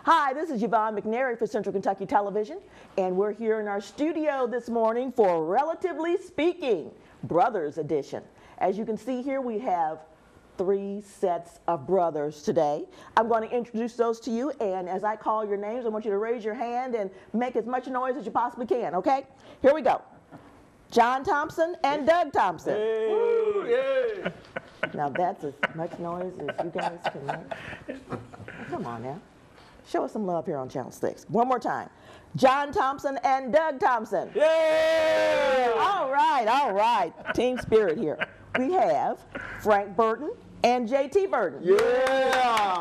Hi, this is Yvonne McNary for Central Kentucky Television, and we're here in our studio this morning for Relatively Speaking, Brothers Edition. As you can see here, we have 3 sets of brothers today. I'm going to introduce those to you, and as I call your names, I want you to raise your hand and make as much noise as you possibly can, okay? Here we go. John Thompson and Doug Thompson. Hey, woo, yeah. Now that's as much noise as you guys can make. Come on now. Show us some love here on Channel 6. One more time. John Thompson and Doug Thompson. Yeah! All right. Team spirit here. We have Frank Burton and JT Burton. Yeah!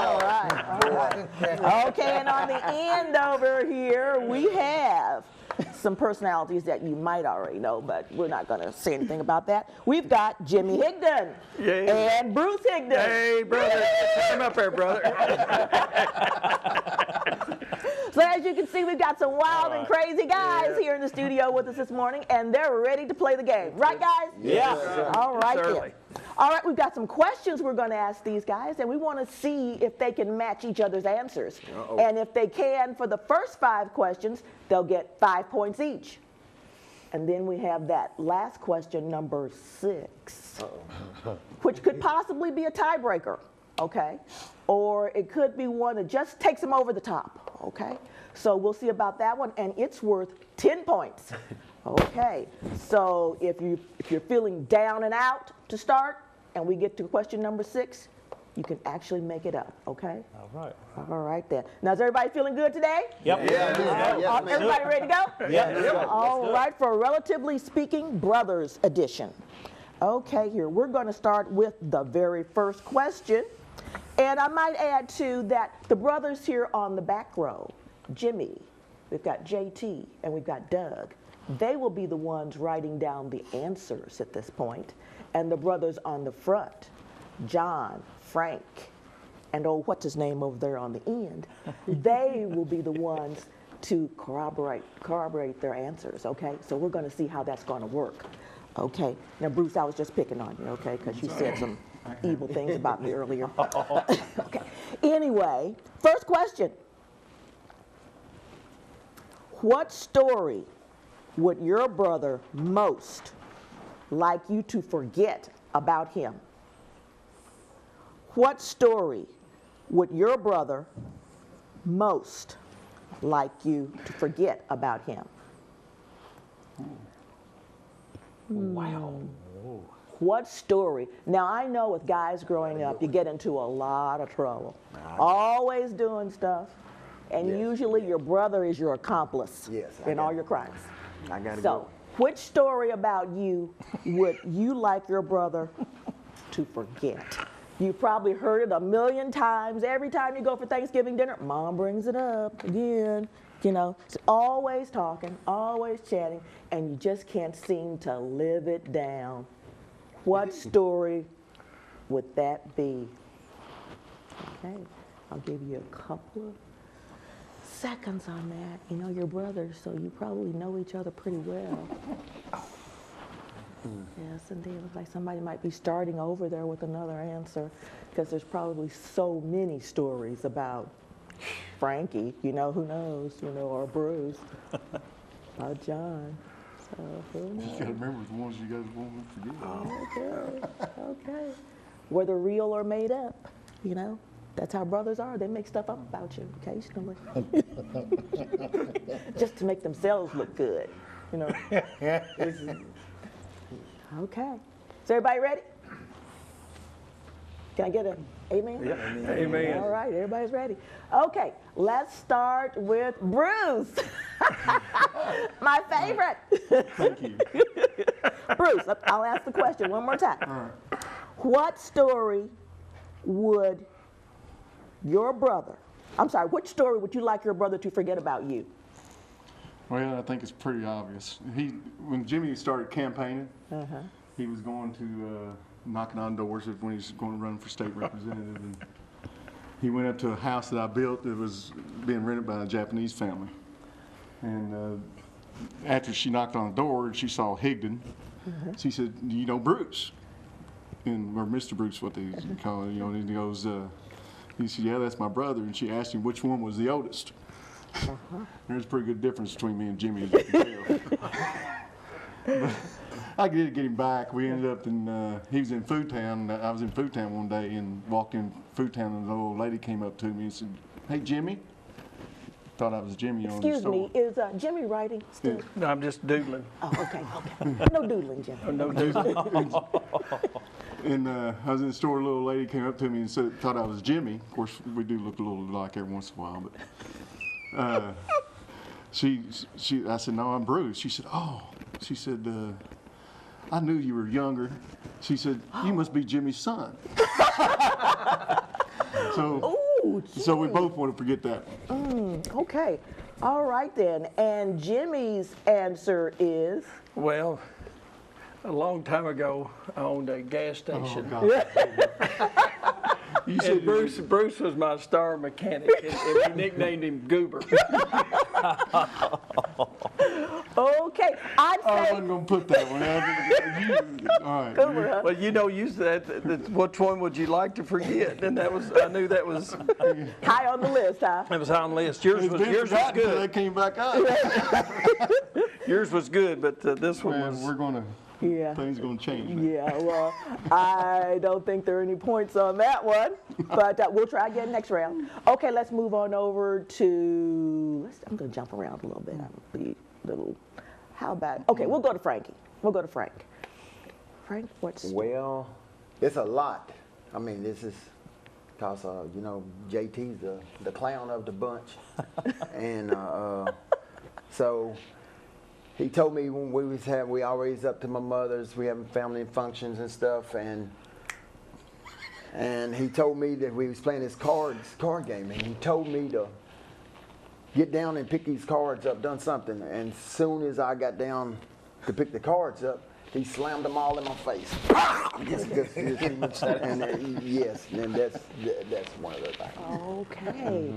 All right. Okay, and on the end over here, we have some personalities that you might already know, but we're not going to say anything about that. We've got Jimmy Higdon and Bruce Higdon. Hey, brother. Come up here, brother. So as you can see, we've got some wild and crazy guys here in the studio with us this morning, and they're ready to play the game. Right, guys? Yeah. All right, Certainly. then. All right, we've got some questions we're going to ask these guys, and we want to see if they can match each other's answers. And if they can, for the first 5 questions, they'll get 5 points each. And then we have that last question, number 6, which could possibly be a tiebreaker, okay? Or it could be one that just takes them over the top, okay? So we'll see about that one, and it's worth 10 points. Okay, so if you're feeling down and out to start, and we get to question number 6, you can actually make it up, okay? All right. All right then. Now is everybody feeling good today? Yep. Yeah. Everybody ready to go? Yeah. All right, for Relatively Speaking, Brothers Edition. Okay, here, we're going to start with the very first question. And I might add, too, that the brothers here on the back row, Jimmy, we've got JT, and we've got Doug, they will be the ones writing down the answers at this point. And the brothers on the front, John, Frank, and what's his name over there on the end, they will be the ones to corroborate their answers, okay? So we're going to see how that's going to work, okay? Now, Bruce, I was just picking on you, okay, because you said some evil things about me earlier. Okay. Anyway, first question. What story would your brother most like you to forget about him? What story would your brother most like you to forget about him? Wow. What story? Now, I know with guys growing up, you get into a lot of trouble. Always doing stuff. And usually your brother is your accomplice in all your crimes. I gotta So, go. which story about you would you like your brother to forget? You probably heard it a million times. Every time you go for Thanksgiving dinner, Mom brings it up again. You know, it's always talking, always chatting, and you just can't seem to live it down. What story would that be? Okay, I'll give you a couple of seconds on that. You know, you're brothers, so you probably know each other pretty well. Yes, indeed. It looks like somebody might be starting over there with another answer, because there's probably so many stories about Frankie, you know, who knows, you know, or Bruce, or John. So who knows? You gotta remember the ones you guys won't forget. Okay. Whether real or made up, you know. That's how brothers are. They make stuff up about you occasionally. Just to make themselves look good, you know. Okay. Is everybody ready? Can I get an amen? Yeah. Amen. All right, everybody's ready. Okay, let's start with Bruce. My favorite. Thank you. Bruce, I'll ask the question one more time. All right. What story would your brother, which story would you like your brother to forget about you? Well, I think it's pretty obvious. When Jimmy started campaigning, he was going to knocking on doors when he was going to run for state representative. And he went up to a house that I built that was being rented by a Japanese family. And after she knocked on the door and she saw Higdon, she said, "Do you know Bruce?" Or Mr. Bruce, what they call it, you know, and he goes, He said, yeah, that's my brother. And she asked him which one was the oldest. There's a pretty good difference between me and Jimmy, as you can tell. I did get him back. We ended up in, he was in Food Town. I was in Food Town one day and walked in Food Town, and an old lady came up to me and said, hey, Jimmy. Thought I was Jimmy on the Excuse me, is Jimmy writing still? No, I'm just doodling. Oh, okay. No doodling, Jimmy. No doodling. And I was in the store, a little lady came up to me and said, thought I was Jimmy. Of course, we do look a little alike every once in a while, but I said, no, I'm Bruce. She said, oh. She said, I knew you were younger. She said, you must be Jimmy's son. So we both want to forget that one. Okay. All right then. And Jimmy's answer is? Well, a long time ago, I owned a gas station. Oh, God. You said And Bruce was my star mechanic, and we nicknamed him Goober. Okay. I'd I say wasn't going to put that one out. All right. Goober, huh? Well, you know, you said which one would you like to forget? And I knew that was High on the list, huh? on the list. Yours was That good. came back up. Yours was good, but this one Man, was. we're going to, Yeah. things going to change. Man. Yeah, well, I don't think there are any points on that one, but we'll try again next round. Okay, let's move on over to, I'm going to jump around a little bit. I'm be a little, how about, okay, we'll go to Frankie. We'll go to Frank. Frank, what's, Well, it's a lot. I mean, this is because, you know, JT's the clown of the bunch. And so he told me when we always up to my mother's, we having family functions and stuff, and he told me that we was playing this card game, and he told me to get down and pick these cards up, done something, and as soon as I got down to pick the cards up, he slammed them all in my face. And yes, and that's one of the things. okay.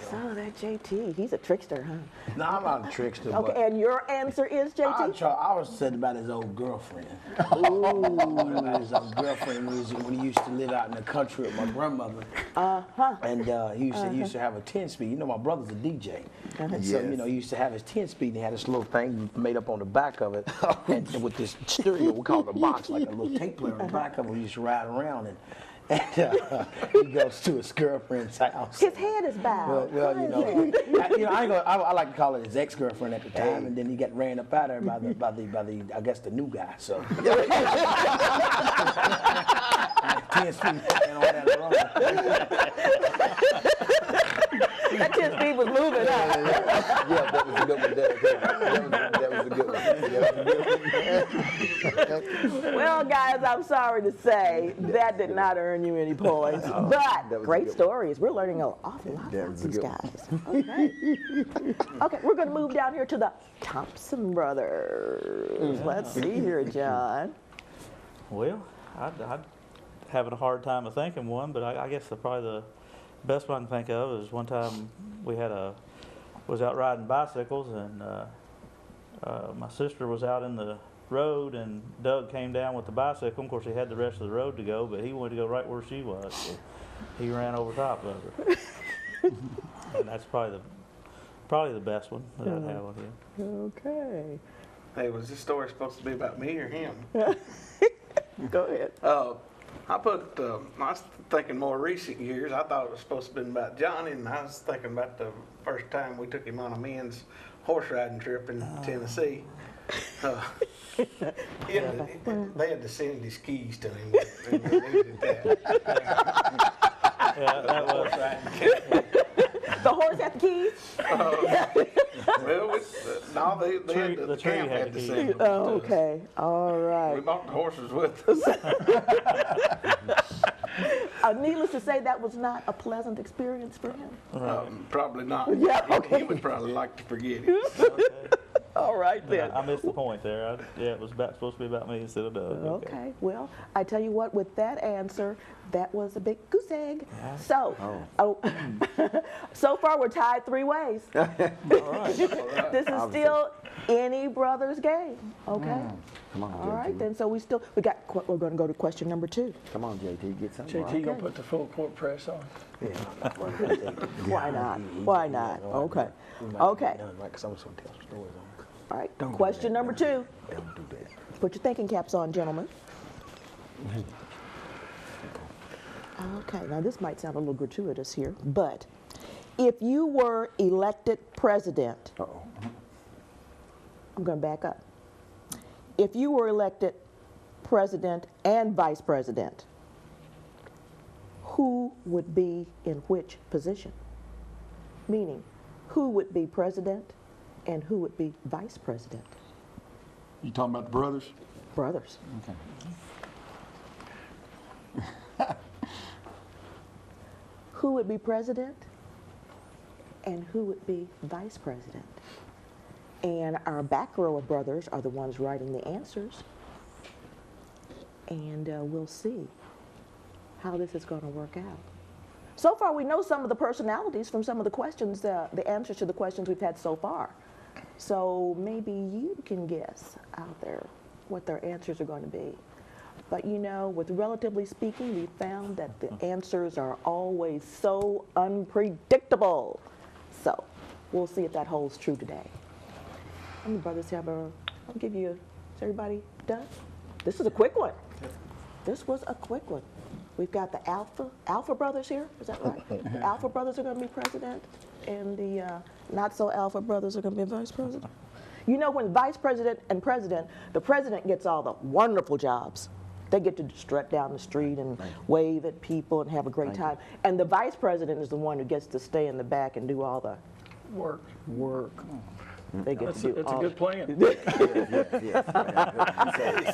So that JT, he's a trickster, huh? No, I'm not a trickster. Okay, but and your answer is JT? I was said about his old girlfriend. About his old girlfriend when he used to live out in the country with my grandmother. And he used to have a 10-speed. You know, my brother's a DJ. And so, you know, he used to have his 10-speed, and he had this little thing made up on the back of it. And with this stereo, we call it a box, like a little tape player on the back of it. We used to ride around, and he goes to his girlfriend's house. His head is bowed. Well, you know, I like to call it his ex-girlfriend at the time, and then he got ran up out of there by the I guess the new guy. So 10 feet and all that wrong. That 10 speed was moving up. Yeah, that was a good one. That was a good one. Well, guys, I'm sorry to say that did not earn you any points. But was great good stories. We're learning an awful lot That about was a these good one. guys. Okay, we're going to move down here to the Thompson brothers. Let's see here, John. Well, I'd having a hard time of thinking one, but I guess probably the best one I can think of is one time we was out riding bicycles, and my sister was out in the road, and Doug came down with the bicycle. Of course, he had the rest of the road to go, but he wanted to go right where she was, so he ran over top of her. And that's probably the best one that I'd have on here. Okay. Hey, was this story supposed to be about me or him? Go ahead. I was thinking more recent years. I thought it was supposed to be about Johnny, and I was thinking about the first time we took him on a men's horse riding trip in Tennessee. They had to send his keys to him. And they needed that. Yeah, that was. The horse had the keys? Well, no, they had The the tree camp had had the to keys. send them to us. Okay, all We right. bought the horses with us. Needless to say, that was not a pleasant experience for him. Probably not. Yeah, okay. He would probably like to forget it. All right then. I missed the point there. Yeah, it was supposed to be about me instead of Doug. Okay, well, I tell you what, with that answer, that was a big goose egg. Yeah. So, so far we're tied 3 ways. All right. This is still any brother's game, okay? Come on, All JT. right then, so we're going to go to question number 2. Come on, JT, get something JT, you right. gonna put the full court press on? Why not? Why not? Okay. Okay. Because I'm just going to tell some stories on it. All right, question number 2. Don't do that. Put your thinking caps on, gentlemen. Okay, now this might sound a little gratuitous here, but if you were elected president, Uh-oh. I'm going to back up. If you were elected president and vice president, who would be in which position? Meaning, who would be president and who would be vice president? You talking about the brothers? Brothers. Okay. Who would be president and who would be vice president? And our back row of brothers are the ones writing the answers. And we'll see how this is going to work out. So far, we know some of the personalities from some of the questions, the answers to the questions we've had so far. So maybe you can guess out there what their answers are going to be. But you know, with relatively speaking, we found that the answers are always so unpredictable. So we'll see if that holds true today. How many brothers have I'll give you, is everybody done? This is a quick one. This was a quick one. We've got the Alpha brothers here, is that right? The Alpha brothers are going to be president, and the not so Alpha brothers are going to be vice president. You know, when vice president and president, the president gets all the wonderful jobs. They get to strut down the street and wave at people and have a great time. And the vice president is the one who gets to stay in the back and do all the Work. They get to do It's a all good plan.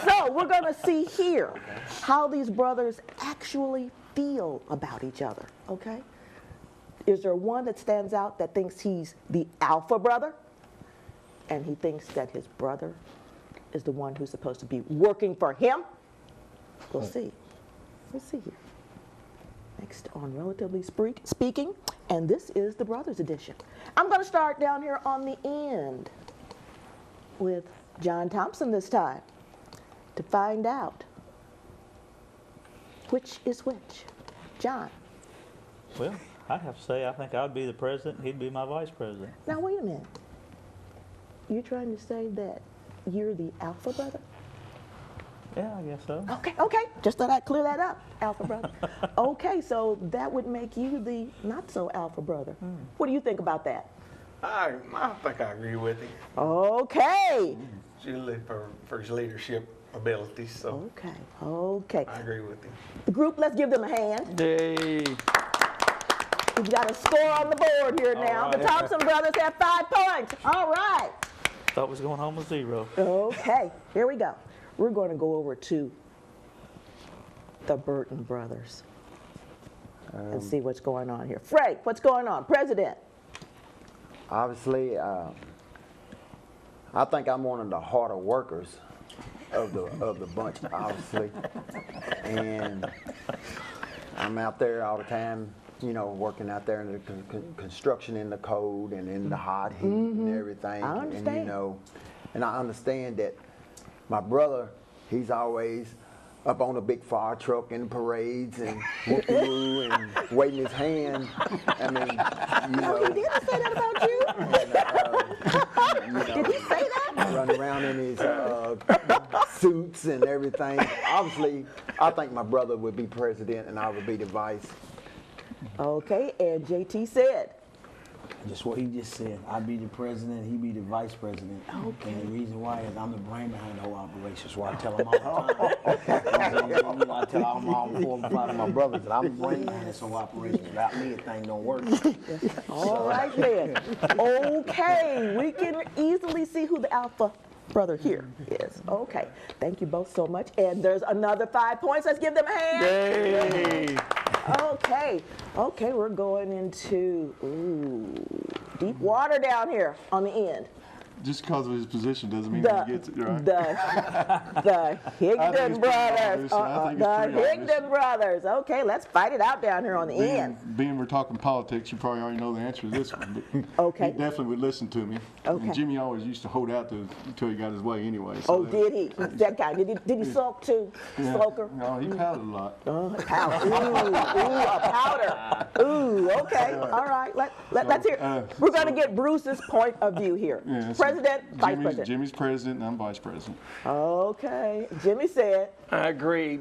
So we're going to see here how these brothers actually feel about each other, okay? Is there one that stands out that thinks he's the alpha brother? And he thinks that his brother is the one who's supposed to be working for him? We'll see. We'll see here. Next on Relatively Speaking, and this is the Brothers Edition. I'm going to start down here on the end with John Thompson this time to find out which is which. John. Well, I'd have to say I think I'd be the president and he'd be my vice president. Now wait a minute. You're trying to say that you're the alpha brother? Yeah, I guess so. Okay. Just thought I'd clear that up, alpha brother. Okay, so that would make you the not so alpha brother. What do you think about that? I think I agree with him. Okay. Usually for his leadership abilities, so Okay. I agree with him. The group, let's give them a hand. Yay. We've got a score on the board here now. right. The Thompson brothers have 5 points. All right. Thought we was going home with 0. Okay, here we go. We're going to go over to the Burton brothers and see what's going on here. Frank, what's going on? President. Obviously, I think I'm one of the harder workers of the bunch, obviously, and I'm out there all the time, you know, working out there in the construction, in the cold, and in the hot heat and everything. I understand. And you know, and I understand that my brother, he's always up on a big fire truck in parades and whoop-de-woo and waving his hand. I mean, you know. He didn't say that about you. Did he say that? Running around in his suits and everything. Obviously, I think my brother would be president and I would be the vice. Okay, and JT said. Just what he just said. I'd be the president, he'd be the vice president. Okay. And the reason why is I'm the brain behind the whole operation, so I tell him all the time. You know, I tell all 4 or 5 of my brothers that I'm the brain behind this whole operation. Without me, the thing don't work. All right then. Okay, we can easily see who the alpha brother here is. Okay, thank you both so much. And there's another 5 points. Let's give them a hand. Yay. Okay, we're going into deep water down here on the end. just because of his position doesn't mean he gets it right. The Higdon brothers. I think it's The pretty obvious. Higdon brothers. Okay, let's fight it out down here on the end. Being we're talking politics, you probably already know the answer to this one. But Okay. He definitely would listen to me. Okay. And Jimmy always used to hold out until he got his way anyway. So Oh, did he? He's that guy. Did he sulk too? Sloker? No, he pouted a lot. Powder. Ooh, a powder. Ooh, okay. All right. Let's hear. We're going to get Bruce's point of view here. Yeah, so President, Vice President. Jimmy's president, and I'm vice president. Okay. Jimmy said. I agree.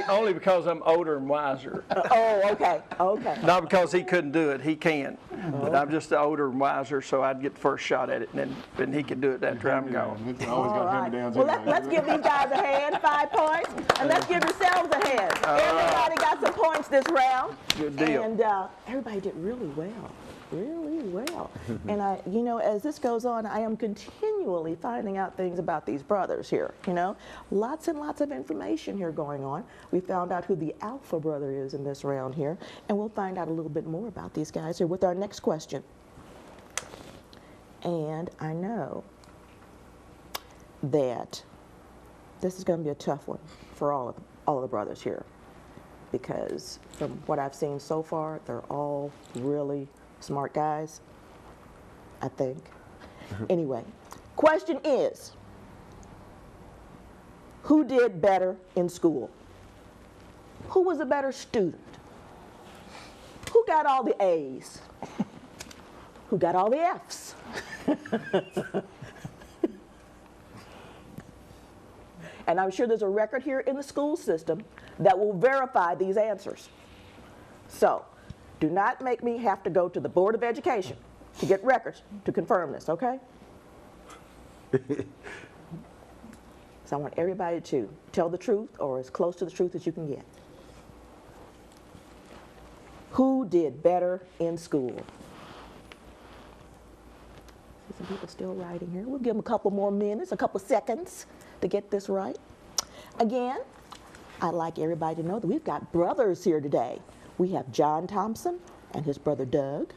Only because I'm older and wiser. Oh, okay. Okay. Not because he couldn't do it. He can. But I'm just older and wiser, so I'd get the first shot at it, and then he could do it after I'm gone. It's always got hand-me-downs Well, anyway. let's give these guys a hand, 5 points, and let's give yourselves a hand. Everybody got some points this round. Good deal. And everybody did really well. Really well. And as this goes on, I am continually finding out things about these brothers here, Lots and lots of information here going on. We found out who the alpha brother is in this round here, and we'll find out a little bit more about these guys here with our next question. And I know that this is going to be a tough one for all of the brothers here, because from what I've seen so far, they're all really smart guys, I think. Anyway, question is, who did better in school? Who was a better student? Who got all the A's? Who got all the F's? And I'm sure there's a record here in the school system that will verify these answers. So, do not make me have to go to the Board of Education to get records to confirm this, okay? So I want everybody to tell the truth, or as close to the truth as you can get. Who did better in school? See some people still writing here. We'll give them a couple more minutes, a couple seconds to get this right. Again, I'd like everybody to know that we've got brothers here today. We have John Thompson and his brother Doug.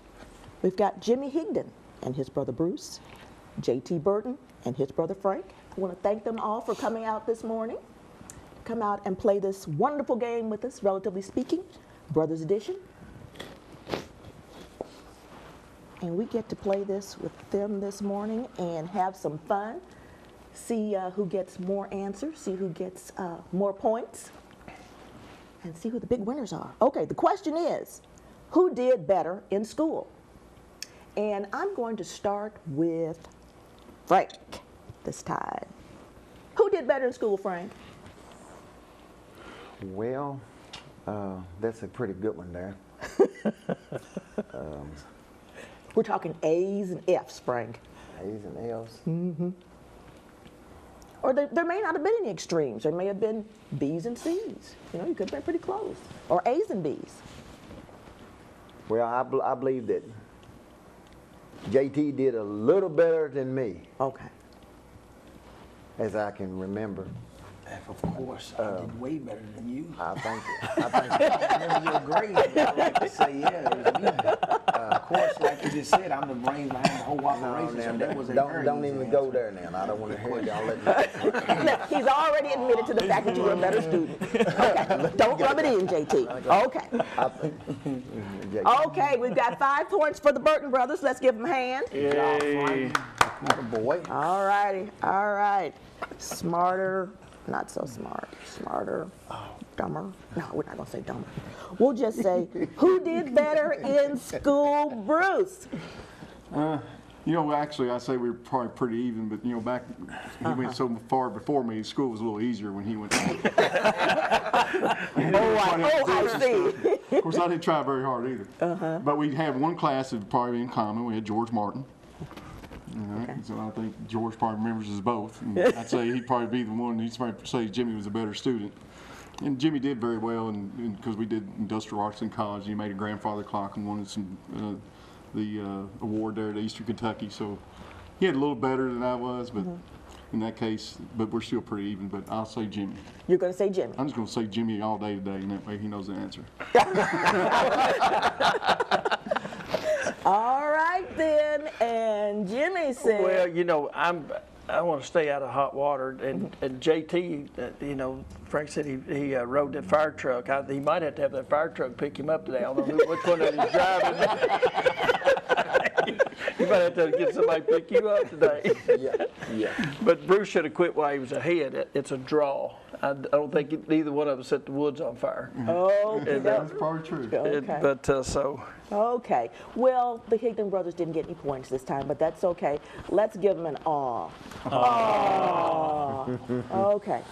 We've got Jimmy Higdon and his brother Bruce, J.T. Burton and his brother Frank. I want to thank them all for coming out this morning. Come out and play this wonderful game with us, relatively speaking, Brothers Edition. And we get to play this with them this morning and have some fun. See who gets more answers, see who gets more points, and see who the big winners are. Okay, the question is, who did better in school? And I'm going to start with Frank this time. Who did better in school, Frank? Well, that's a pretty good one there. We're talking A's and F's, Frank. A's and L's. Mm-hmm. Or there may not have been any extremes. There may have been B's and C's. You could have been pretty close. Or A's and B's. Well, I believe that JT did a little better than me, Okay. as I can remember. Of course, I did way better than you. I think Remember your grades, I like to say, yeah, it was me. Of course, like you just said, I'm the brains behind the whole operation, so that was a very don't easy even answer. go there now. I don't want to hear y'all let me. Look, he's already admitted to the fact that you were a better student. Okay. Don't rub it in, JT. Okay. I think. Okay, we've got 5 points for the Burton brothers. Let's give them a hand. Yay. Boy. All righty. All right. Smarter, not so smart. Smarter, dumber. No, we're not going to say dumber. We'll just say, who did better in school, Bruce? Actually, I say we were probably pretty even, but back he went so far before me. School was a little easier when he went. I see. Of course, I didn't try very hard either. But we had one class that probably in common. We had George Martin. So I think George probably remembers us both. And I'd say he'd probably be the one. He'd probably say Jimmy was a better student. And Jimmy did very well, because we did industrial arts in college. He made a grandfather clock and won the award there at Eastern Kentucky. So he had a little better than I was, but in that case, but we're still pretty even. But I'll say Jimmy. You're going to say Jimmy. I'm just going to say Jimmy all day today, and that way he knows the answer. All right, then, and Jimmy said. Well, you know, I want to stay out of hot water, and JT, you know, Frank said he rode that fire truck. He might have to have that fire truck pick him up today. I don't know which one that he's driving. You might have to get somebody to pick you up today. Yeah. But Bruce should have quit while he was ahead. It's a draw. I don't think neither one of us set the woods on fire. Okay. That's probably true. Okay. So. Okay. Well, the Higdon brothers didn't get any points this time, but that's okay. Let's give them an aw. Aw. Okay.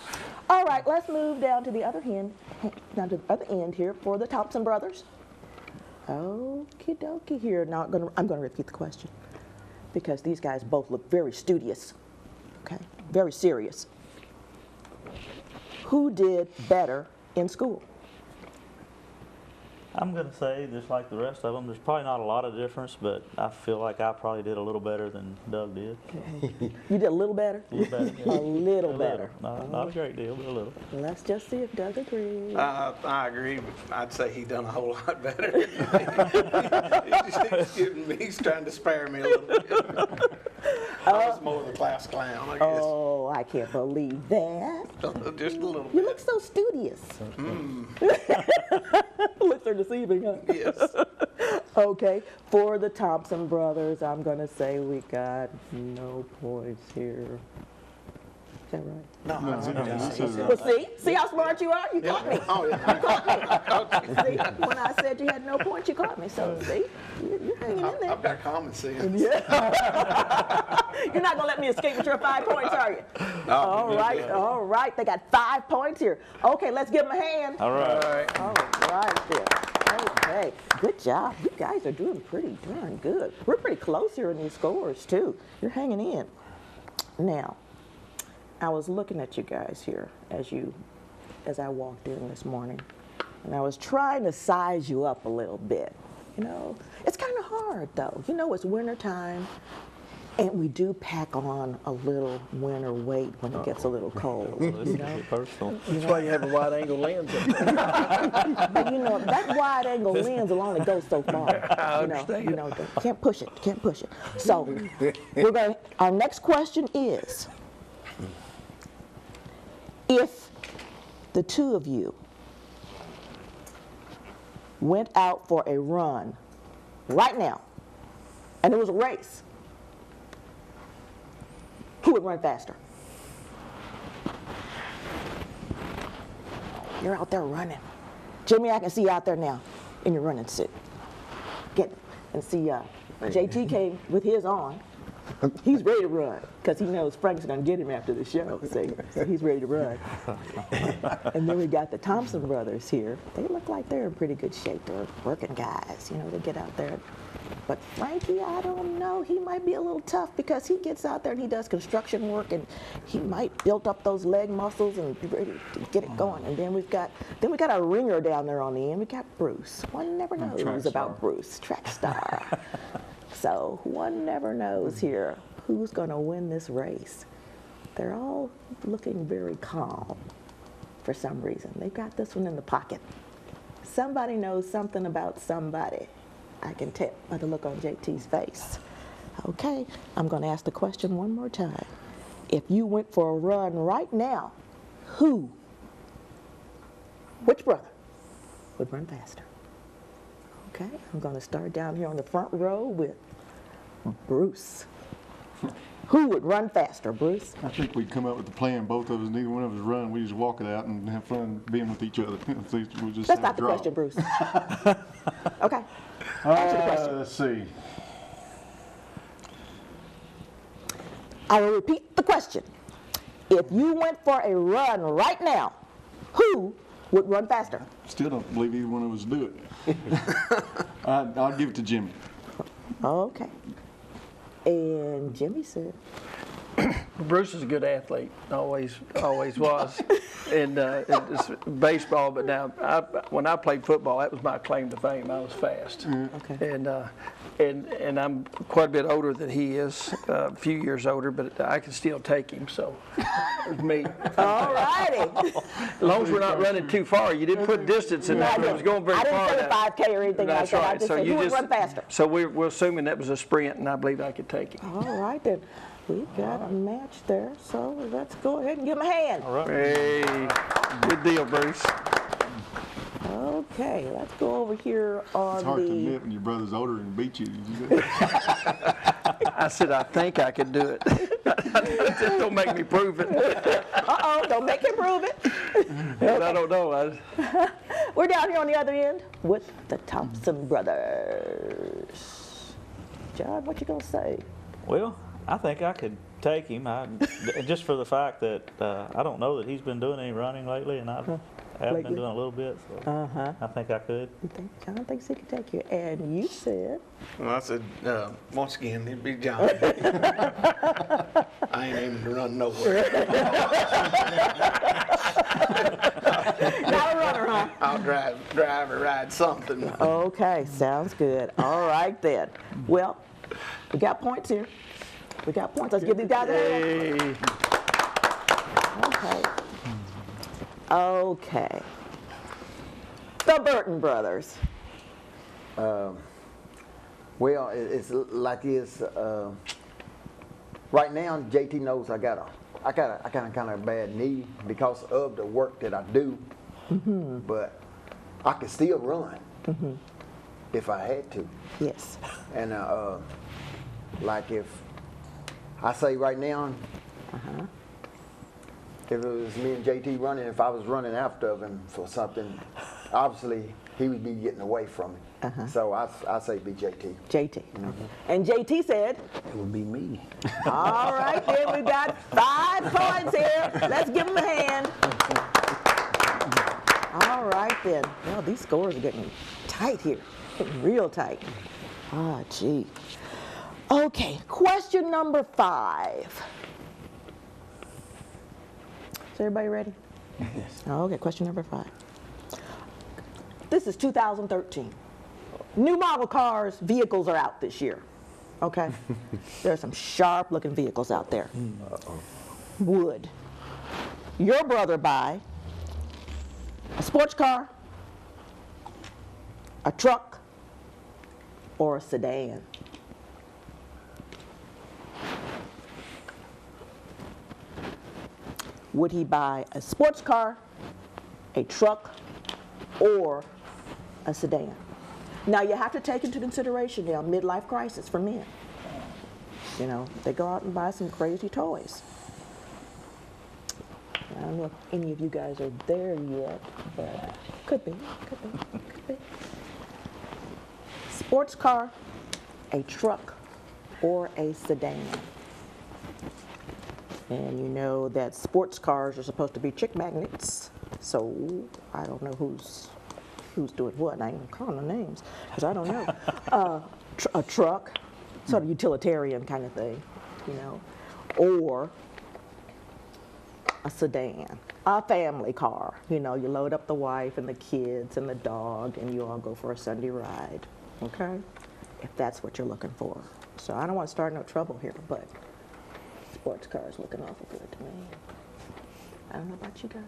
All right. Let's move down to the other end. Down to the other end here for the Thompson brothers. Okie dokie here. Now I'm gonna repeat the question because these guys both look very studious. Okay. Very serious. Who did better in school? I'm going to say, just like the rest of them, there's probably not a lot of difference, but I feel like I probably did a little better than Doug did. You did a little better? A little better. Yeah. A little better. Not a great deal, but a little. Let's just see if Doug agrees. I agree, but I'd say he done a whole lot better. He's trying to spare me a little bit. I was more the class clown, I guess. Oh, I can't believe that. Just a little You bit. look so studious. Looks are deceiving, huh? Yes. Okay, for the Thompson brothers, I'm going to say we got no points here. Is that right? No, Well, see how smart you are? You caught me. Oh, yeah. See, when I said you had no points, you caught me. So, see, you're hanging in there. I've got common sense. You're not going to let me escape with your 5 points, are you? All right. They got 5 points here. Okay, let's give them a hand. All right. All right, there. Okay, good job. You guys are doing pretty darn good. We're pretty close here in these scores, too. You're hanging in. Now, I was looking at you guys here as I walked in this morning, and I was trying to size you up a little bit. You know, it's kind of hard, though. You know, it's winter time. And we do pack on a little winter weight when it gets a little cold. This is personal. That's why you have a wide angle lens. But you know, that wide angle lens will only go so far. I understand. You know, can't push it. So our next question is, if the two of you went out for a run right now, and it was a race, who would run faster? You're out there running. Jimmy, I can see you out there now in your running suit. And see, JT came with his on. He's ready to run because he knows Frank's going to get him after the show. So he's ready to run. And then we got the Thompson brothers here. They look like they're in pretty good shape. They're working guys. You know, they get out there. But Frankie, I don't know. He might be a little tough because he gets out there and he does construction work, and he might build up those leg muscles and be ready to get it going. And then we got a ringer down there on the end. We got Bruce. One never knows about Bruce, track star. So one never knows here who's going to win this race. They're all looking very calm for some reason. They've got this one in the pocket. Somebody knows something about somebody. I can tell by the look on JT's face. Okay, I'm going to ask the question one more time. If you went for a run right now, which brother would run faster? Okay, I'm going to start down here on the front row with Bruce. Who would run faster, Bruce? I think we'd come up with a plan. Both of us, neither one of us run. We just walk it out and have fun being with each other. We'll just That's not the question, Bruce. Okay. Answer the question. Let's see. I will repeat the question. If you went for a run right now, who would run faster? Still don't believe either one of us do it. I'll give it to Jimmy. Okay. And Jimmy said, Bruce is a good athlete, always was, and it's baseball. But now, when I played football, that was my claim to fame. I was fast, Okay. and I'm quite a bit older than he is, a few years older, but I can still take him. So, it's me. All righty. As long as we're not running too far, you didn't put distance in that. It was going very I far. didn't say now. a 5K or anything That's like that. I right. just So said you who would just run faster. So we're assuming that was a sprint, and I believe I could take him. All right then. We've got a match there, so let's go ahead and give him a hand. All right. Hey, good deal, Bruce. Okay, let's go over here on It's hard to the. admit when your brother's older and beat you. I said I think I could do it. Just don't make me prove it. Uh-oh, don't make him prove it. And I don't know. We're down here on the other end with the Thompson brothers. John, what you gonna say? Well, I think I could take him. Just for the fact that I don't know that he's been doing any running lately, and I have Lately? been doing a little bit. So I think I could. You think John thinks he can take you? And you said, Well, I said, once again, it'd be John. I ain't aiming to run nowhere. not a runner, huh? I'll drive or ride something. Okay, sounds good. All right then. Well, we got points here. We got points. Let's give these guys a hand. Hey, Okay. Okay. The Burton brothers. Well, it's like this. Right now, JT knows I got a kind of bad knee because of the work that I do. But I can still run if I had to. Yes. And like if I say right now, if it was me and JT running, if I was running after him for something, obviously he would be getting away from me. So I say be JT. JT. And JT said, It would be me. all right, then we got 5 points here. Let's give him a hand. All right, then. Well, these scores are getting tight here. Getting real tight. Ah, gee. Okay, question number 5. Is everybody ready? Yes. Okay, question number 5. This is 2013. New model cars, vehicles are out this year. Okay? There are some sharp looking vehicles out there. Would your brother buy a sports car, a truck, or a sedan? Would he buy a sports car, a truck, or a sedan? Now you have to take into consideration now midlife crisis for men. You know, they go out and buy some crazy toys. I don't know if any of you guys are there yet, but could be. Sports car, a truck, or a sedan. And you know that sports cars are supposed to be chick magnets, so I don't know who's doing what. And I ain't gonna call no names because I don't know. A truck, sort of utilitarian kind of thing, you know, or a sedan, a family car. You know, you load up the wife and the kids and the dog, and you all go for a Sunday ride. Okay, if that's what you're looking for. So I don't want to start no trouble here, but sports car is looking awful good to me. I don't know about you guys.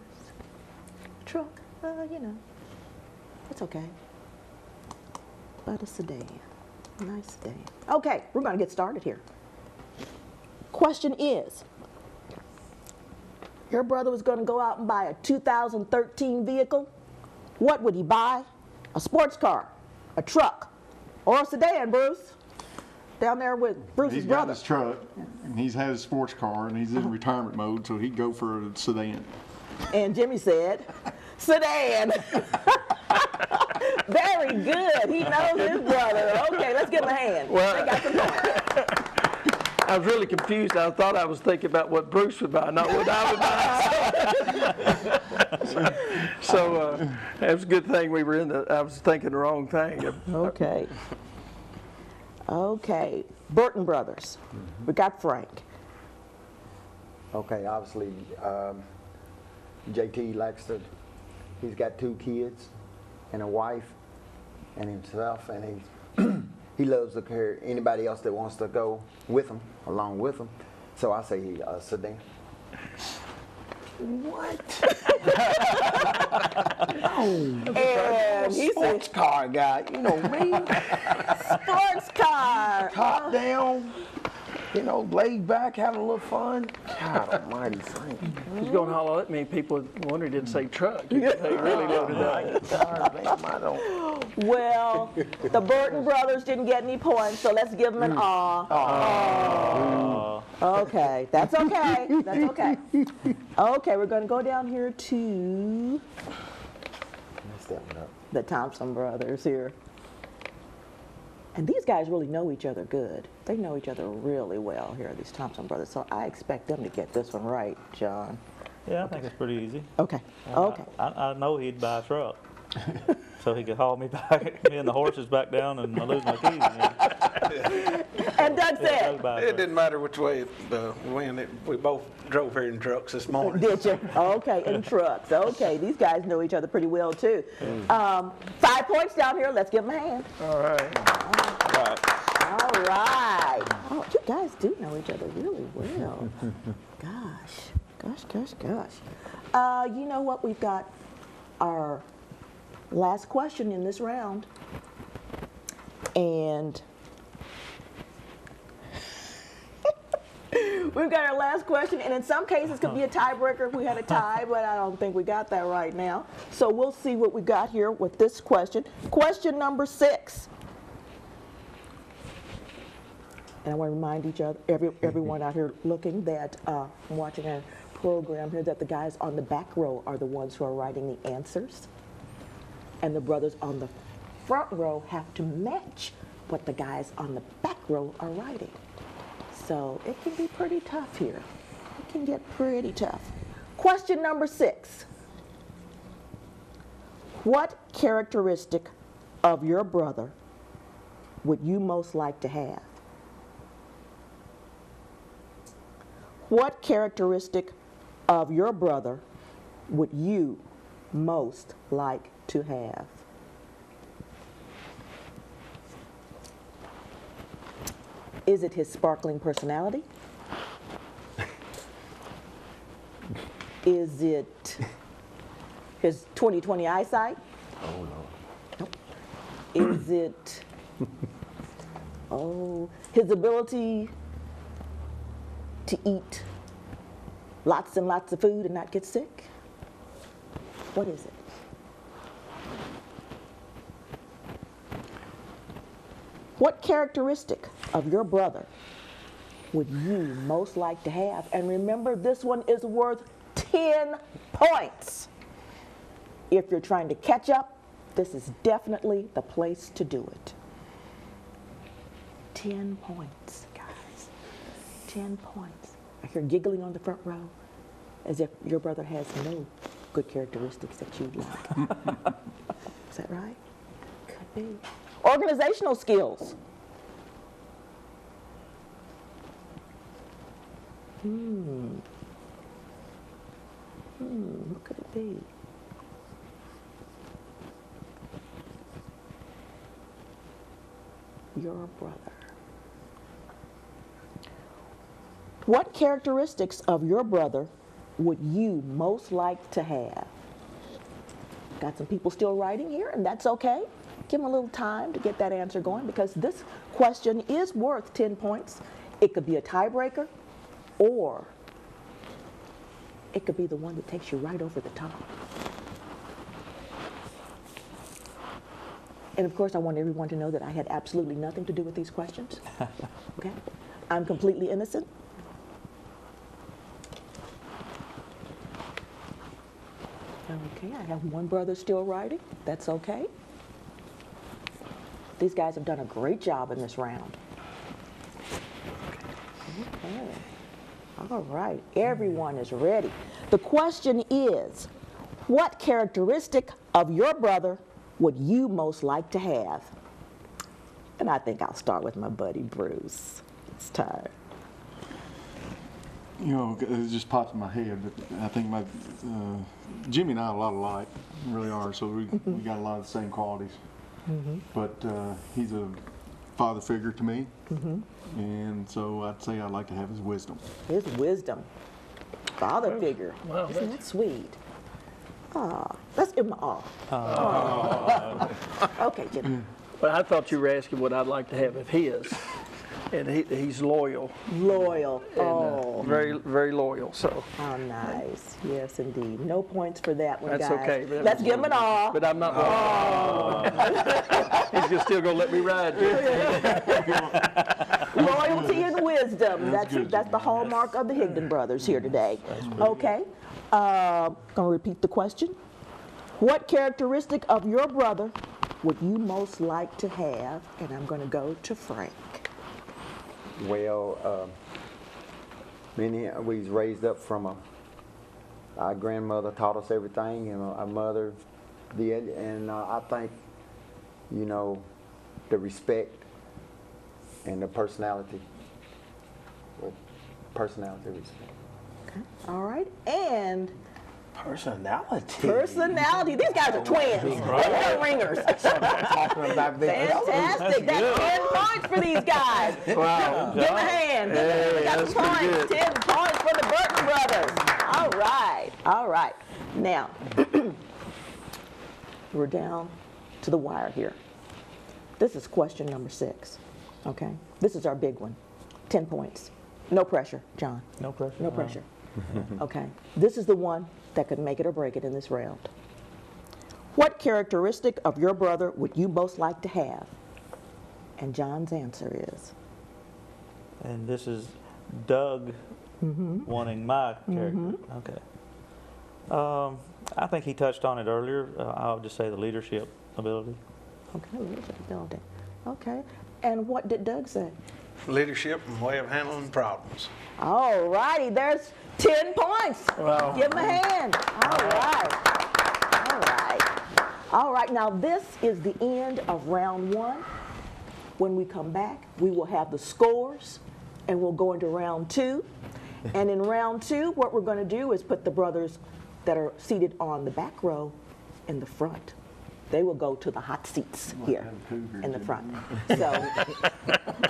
Truck, you know, it's okay. But a sedan, a nice sedan. Okay, we're going to get started here. Question is, your brother was going to go out and buy a 2013 vehicle. What would he buy? A sports car, a truck, or a sedan, Bruce? Down there with Bruce's He's got brother. his truck, and he's had his sports car, and he's in retirement mode, so he'd go for a sedan. And Jimmy said, sedan. Very good. He knows his brother. Okay, let's give him a hand. Well, They got some points. I was really confused. I thought I was thinking about what Bruce would buy, not what I would buy. So it was a good thing we were I was thinking the wrong thing. Okay. Okay. Burton brothers. We got Frank. Okay, obviously, JT likes to, he's got 2 kids and a wife and himself, and he loves to carry anybody else that wants to go with him, along with him. So I say sedan. What? And he said, Sports car guy, you know me. sports car. Top down, you know, laid back, having a little fun. God almighty, Frank. He's going to holler at me. People wonder he didn't say truck. They really loaded up. Well, the Burton brothers didn't get any points, so let's give them an aw. Okay, that's okay. That's okay. Okay, we're going to go down here to Messed that one up. the Thompson brothers here. And these guys really know each other good. They know each other really well here, these Thompson brothers. So I expect them to get this one right, John. Yeah, I think it's pretty easy. Okay, okay. I know he'd buy a truck, so he could haul me and the horses back down, and I lose my keys again. And Doug said, It didn't matter which way it went. We both drove here in trucks this morning. did you? Okay, in trucks. Okay, these guys know each other pretty well, too. 5 points down here. Let's give them a hand. All right. All right. Oh, you guys do know each other really well. Gosh. You know what? We've got our last question in this round. And we've got our last question, and in some cases could be a tiebreaker if we had a tie, but I don't think we got that right now. So we'll see what we got here with this question. Question number 6. And I want to remind everyone out here looking that watching our program here, that the guys on the back row are the ones who are writing the answers, and the brothers on the front row have to match what the guys on the back row are writing. So it can be pretty tough here. It can get pretty tough. Question number 6. What characteristic of your brother would you most like to have? What characteristic of your brother would you most like to have? Is it his sparkling personality? Is it his 20/20 eyesight? Oh, no. Nope. Is it, his ability to eat lots and lots of food and not get sick? What is it? What characteristic of your brother would you most like to have? And remember, this one is worth 10 points. If you're trying to catch up, this is definitely the place to do it. 10 points, guys. 10 points. I hear giggling on the front row as if your brother has no good characteristics that you'd like. Is that right? Could be. Organizational skills. What could it be? Your brother. What characteristics of your brother would you most like to have? Got some people still writing here, and that's okay. Give them a little time to get that answer going, because this question is worth 10 points. It could be a tiebreaker, or it could be the one that takes you right over the top. And of course, I want everyone to know that I had absolutely nothing to do with these questions. Okay? I'm completely innocent. Okay, I have one brother still writing. That's okay. These guys have done a great job in this round. Okay. All right, everyone is ready. The question is, what characteristic of your brother would you most like to have? And I think I'll start with my buddy Bruce. It's time. You know, it just popped in my head, but I think Jimmy and I are a lot alike, really are, so we got a lot of the same qualities. But he's a father figure to me, and so I'd say I'd like to have his wisdom. His wisdom. Father figure. Wow, Isn't that sweet? Ah, let's give him an aw. Okay, Jimmy. But I thought you were asking what I'd like to have of his. And he's loyal. Loyal. And, Oh. very, very loyal, so. Oh, nice. Yes, indeed. No points for that one, That's guys. okay. But Let's give him an aw. But I'm not. He's still going to let me ride. Loyalty and wisdom. That's good, That's the hallmark of the Higdon brothers here today. Okay. Going to repeat the question. What characteristic of your brother would you most like to have? And I'm going to go to Frank. Well, we was raised up from our grandmother taught us everything, and our mother did, and I think, you know, the respect and the personality. Well, personality, respect. Okay. All right. And Personality. These guys are twins. They're ringers. Talking about big Fantastic. That's 10 points for these guys. Wow. Give them a hand. Hey, We got that's some pretty points. good. 10 points for the Burton brothers. All right. All right. Now, we're down to the wire here. This is question number 6. Okay? This is our big one. 10 points. No pressure, John. No pressure. No pressure. Okay. This is the one that could make it or break it in this round. What characteristic of your brother would you most like to have? And John's answer is? And this is Doug wanting my character. Okay. I think he touched on it earlier. I'll just say the leadership ability. Okay, leadership ability. Okay. And what did Doug say? Leadership and way of handling problems. All righty, there's 10 points. Wow. Give him a hand. All right. All right. All right, now this is the end of round 1. When we come back, we will have the scores, and we'll go into round 2. And in round 2, what we're going to do is put the brothers that are seated on the back row in the front. They will go to the hot seats here in the front. So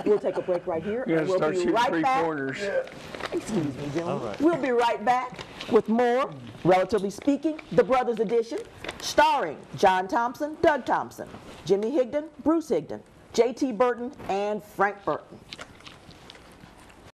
we'll take a break right here, You're and going to we'll start be shooting right 3 back. corners. Excuse me, gentlemen. All right. We'll be right back with more, Relatively Speaking, The Brothers Edition, starring John Thompson, Doug Thompson, Jimmy Higdon, Bruce Higdon, J.T. Burton, and Frank Burton.